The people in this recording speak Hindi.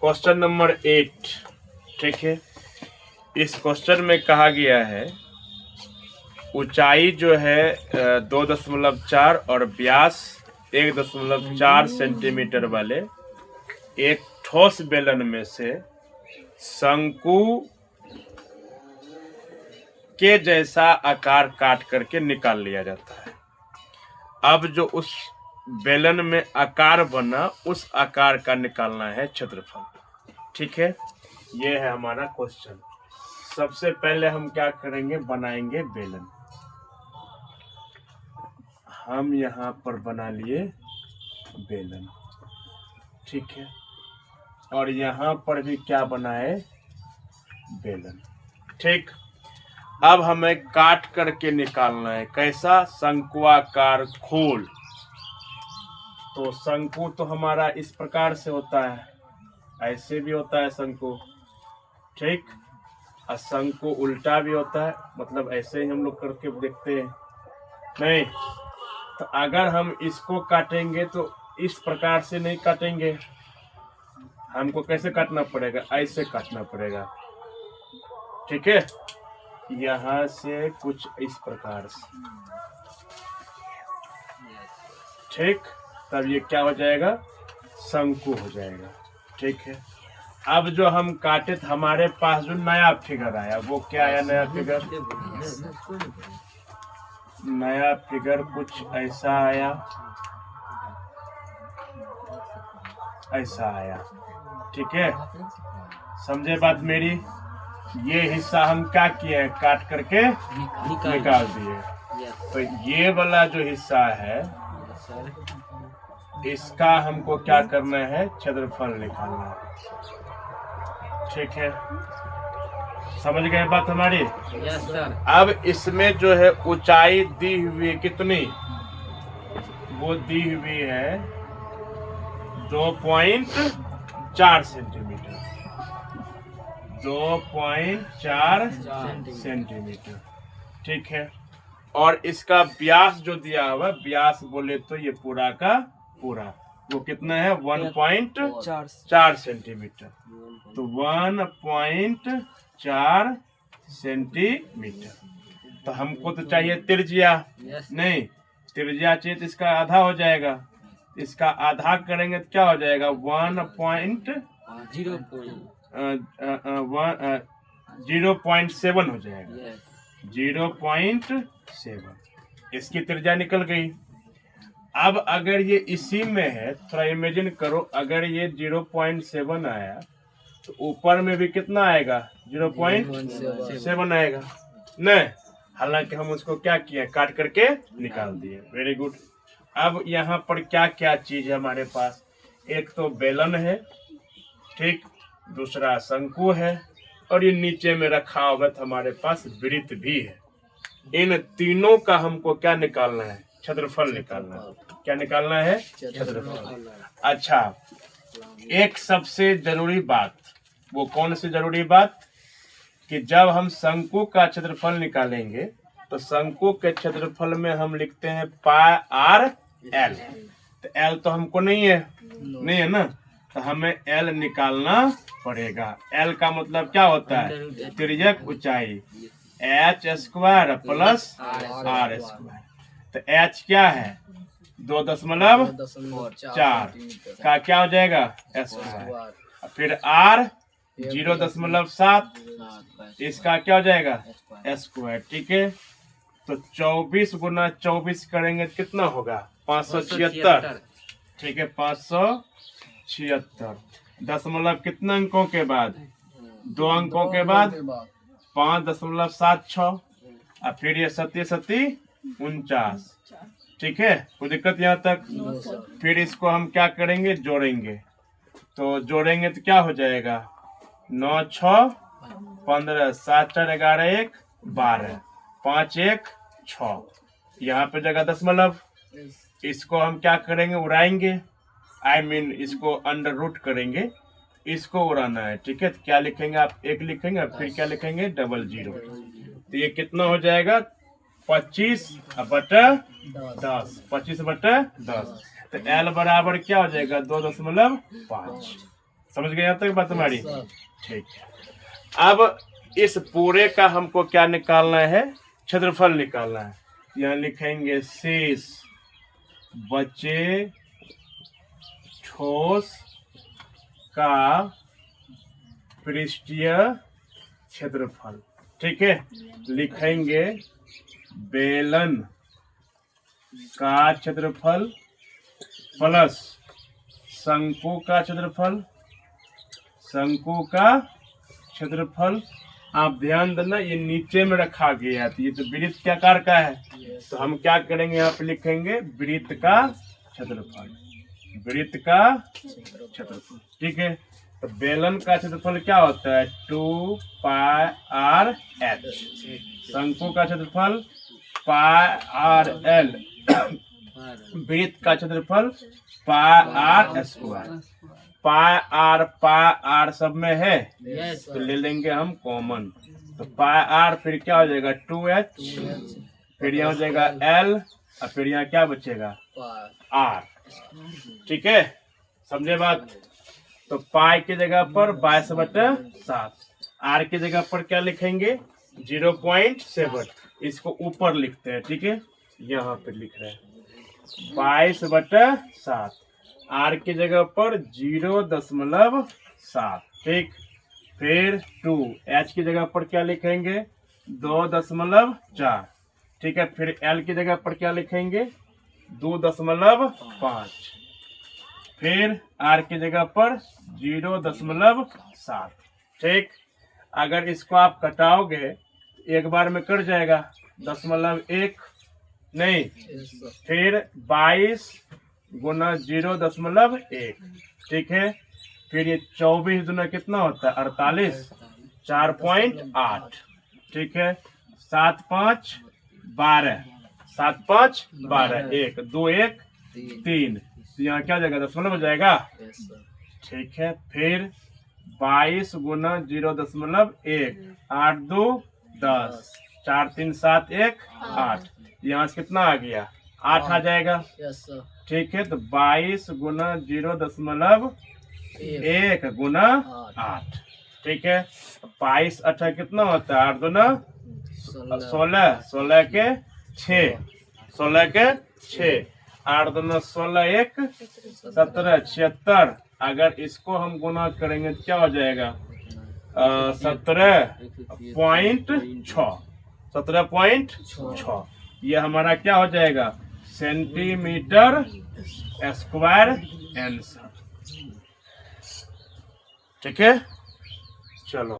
Question number 8। ठीक है, इस क्वेश्चन में कहा गया है ऊंचाई जो है 2.4 और व्यास 1.4 सेंटीमीटर वाले एक ठोस बेलन में से शंकु के जैसा आकार काट करके निकाल लिया जाता है। अब जो उस बेलन में आकार बना उस आकार का निकालना है क्षेत्रफल। ठीक है, ये है हमारा क्वेश्चन। सबसे पहले हम क्या करेंगे, बनाएंगे बेलन। हम यहाँ पर बना लिए बेलन। ठीक है, और यहाँ पर भी क्या बनाए, बेलन। ठीक, अब हमें काट करके निकालना है कैसा, शंकुआकार खोल। तो शंकु तो हमारा इस प्रकार से होता है, ऐसे भी होता है शंकु। ठीक, और शंकु उल्टा भी होता है, मतलब ऐसे ही हम लोग करके देखते हैं नहीं। तो अगर हम इसको काटेंगे तो इस प्रकार से नहीं काटेंगे, हमको कैसे काटना पड़ेगा, ऐसे काटना पड़ेगा। ठीक है, यहाँ से कुछ इस प्रकार से। ठीक, तब ये क्या हो जाएगा, शंकु हो जाएगा। ठीक है, अब जो हम काटे थे हमारे पास जो नया फिगर आया वो क्या आया, नया फिगर, नया फिगर कुछ ऐसा आया, ऐसा आया। ठीक है, समझे बात मेरी। ये हिस्सा हम क्या किए, काट करके निकाल दिए। तो ये वाला जो हिस्सा है इसका हमको क्या करना है, क्षेत्रफल निकालना है। ठीक है, समझ गए बात हमारी। Yes sir. अब इसमें जो है ऊंचाई दी हुई कितनी, वो दी हुई है 2.4 सेंटीमीटर, 2.4 सेंटीमीटर। ठीक है, और इसका व्यास जो दिया हुआ, व्यास बोले तो ये पूरा का पूरा वो कितना है, 1.4 सेंटीमीटर। तो 1.4 सेंटीमीटर। तो हमको तो चाहिए त्रिज्या, नहीं त्रिज्या चाहिए तो इसका आधा हो जाएगा। इसका आधा करेंगे तो क्या हो जाएगा, 0.7 हो जाएगा, 0.7। इसकी त्रिज्या निकल गई। अब अगर ये इसी में है, थोड़ा इमेजिन करो, अगर ये 0.7 आया तो ऊपर में भी कितना आएगा, 0.7 आएगा नहीं। हालांकि हम उसको क्या किए, काट करके निकाल दिए। Very good. अब यहाँ पर क्या क्या चीज है हमारे पास, एक तो बेलन है, ठीक, दूसरा शंकु है, और ये नीचे में रखा हुआ हमारे पास वृत्त भी है। इन तीनों का हमको क्या निकालना है, क्षेत्रफल निकालना है। क्या निकालना है, क्षेत्रफल। अच्छा, एक सबसे जरूरी बात, वो कौन सी जरूरी बात, कि जब हम शंकु का क्षेत्रफल निकालेंगे तो शंकु के क्षेत्रफल में हम लिखते हैं पाई आर एल। तो एल तो हमको नहीं है ना, तो हमें एल निकालना पड़ेगा। एल का मतलब क्या होता है, तिर्यक ऊंचाई, h² प्लस r²। तो h क्या है, 2.4 का क्या हो जाएगा, s²। फिर r 0.7, इसका क्या हो जाएगा, s²। ठीक है, तो 24 गुना 24 करेंगे तो कितना होगा, 576। ठीक है, 576। दशमलव कितने अंकों के बाद, 2 अंकों के बाद 5.76, और फिर ये 49। ठीक है, कोई दिक्कत यहाँ तक। फिर इसको हम क्या करेंगे, जोड़ेंगे। तो जोड़ेंगे तो क्या हो जाएगा, 9 6 15, 7 4 11 1 12, 5 1 6। यहाँ पे जगह दशमलव। इसको हम क्या करेंगे, उड़ाएंगे, इसको अंडर रूट करेंगे, इसको उड़ाना है। ठीक है, तो क्या लिखेंगे आप, 1 लिखेंगे, फिर क्या लिखेंगे, 00। तो ये कितना हो जाएगा, 25/10, 25/10। तो एल बराबर क्या हो जाएगा, 2.5। समझ गए यहाँ तक बात हमारी? सर। ठीक है। अब इस पूरे का हमको क्या निकालना है? क्षेत्रफल निकालना है। यहाँ लिखेंगे शेष बचे ठोस का पृष्ठीय क्षेत्रफल। ठीक है, लिखेंगे बेलन का क्षेत्रफल प्लस शंकु का क्षेत्रफल। शंकु का क्षेत्रफल आप ध्यान देना, ये नीचे में रखा गया है, तो ये तो वृत्त के आकार का है, तो हम क्या करेंगे, यहाँ पे लिखेंगे वृत्त का क्षेत्रफल। वृत्त का क्षेत्रफल, ठीक है। तो बेलन का क्षेत्रफल क्या होता है? 2πr/h। शंकु का क्षेत्रफल πr/l। वृत्त का क्षेत्रफल πr²। πr सब में है, तो ले लेंगे हम कॉमन, तो πr फिर क्या हो जाएगा? 2h, फिर यहाँ हो जाएगा l, और फिर यहाँ क्या बचेगा? r। ठीक है, समझे बात? तो पाई की जगह पर 22/7, r की जगह पर क्या लिखेंगे? 0.7। इसको ऊपर लिखते हैं, ठीक है, यहाँ पे लिख रहे हैं 22/7, r की जगह पर 0.7। ठीक, फिर 2, h की जगह पर क्या लिखेंगे? 2.4। ठीक है, फिर l की जगह पर क्या लिखेंगे? 2.5। फिर r की जगह पर 0.7। ठीक, अगर इसको आप कटाओगे एक बार में कट जाएगा, 0.1 नहीं, फिर 22 गुना 0.1। ठीक है, फिर ये 24 गुना कितना होता है? 48, 4.8। ठीक है, 7 5 12, 7 5 12, 1 2 1 3, तो यहाँ क्या जाएगा? 0.5 हो जाएगा। ठीक है, फिर 22 गुना 0.1, 8 2 10, 4 3 7 1 8, यहाँ से कितना आ गया? 8 आ जाएगा। ठीक है, तो 22 गुना 0.1 गुना 8। ठीक है, 22 8 कितना होता है? 8 गुना 16, 16 के 6, 16 के 6, 8 गुना 16 1 17, 76। अगर इसको हम गुना करेंगे तो क्या हो जाएगा? 17.6, 17.6। ये हमारा क्या हो जाएगा? Centimetre square answer. ठीक है, चलो।